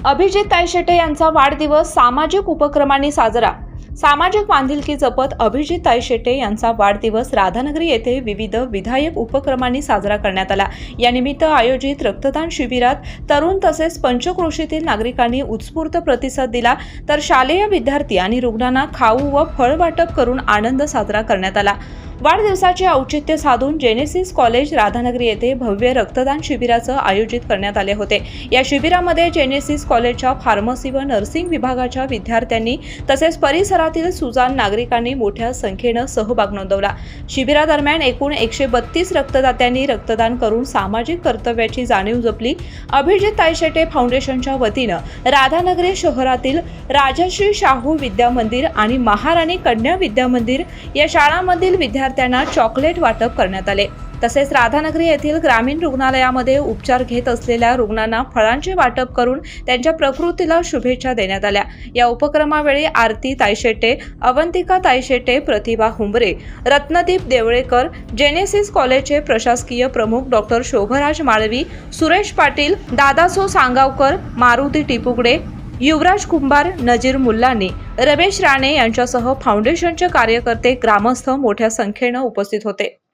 अभिजित तायशेटे यांचा वाढदिवस सामाजिक उपक्रमांनी साजरा। सामाजिक बांधिलकी जपत अभिजित तायशेटे यांचा वाढदिवस राधानगरी येथे विविध विधायक उपक्रमांनी साजरा करण्यात आला। या निमित्त आयोजित रक्तदान शिबिरात तरुण तसेच पंचक्रोशीतील नागरिकांनी उत्स्फूर्त प्रतिसाद दिला, तर शालेय विद्यार्थी आणि रुग्णांना खाऊ व फळ वाटप करून आनंद साजरा करण्यात आला। वाढदिवसाचे औचित्य साधून जेनेसिस कॉलेज राधानगरी येथे भव्य रक्तदान शिबिराचे आयोजित करण्यात आले होते। या शिबिरामध्ये जेनेसिस कॉलेजच्या फार्मसी व नर्सिंग विभागाच्या विद्यार्थ्यांनी तसेच परिसरातील सुजाण नागरिकांनी मोठ्या संख्येने सहभाग नोंदवला। शिबिरादरम्यान एकूण 132 रक्तदात्यांनी रक्तदान करून सामाजिक कर्तव्याची जाणीव जपली। अभिजित तायशेटे फाउंडेशनच्या वतीने राधानगरी शहरातील राजश्री शाहू विद्या मंदिर आणि महाराणी कन्या विद्या मंदिर या शाळांमधील विद्यार्थ्यांना चॉकलेट वाटप करण्यात आले। तसेच राधानगरी येथील ग्रामीण रुग्णालयामध्ये उपचार घेत असलेल्या रुग्णांना फळांचे वाटप करून त्यांच्या प्रकृतीला शुभेच्छा देण्यात आल्या। या उपक्रमावेळी आरती तायशेटे, अवंतिका तायशेटे, प्रतिभा हुंबरे, रत्नदीप देवळेकर, जेनेसिस कॉलेजचे प्रशासकीय प्रमुख डॉक्टर शोभराज माळवी, सुरेश पाटील, दादासो सांगावकर, मारुती टिपुगडे, युवराज कुंभार, नजीर मुल्लानी, रमेश राणे यांच्यासह फाउंडेशनचे कार्यकर्ते, ग्रामस्थ मोठ्या संख्येने उपस्थित होते।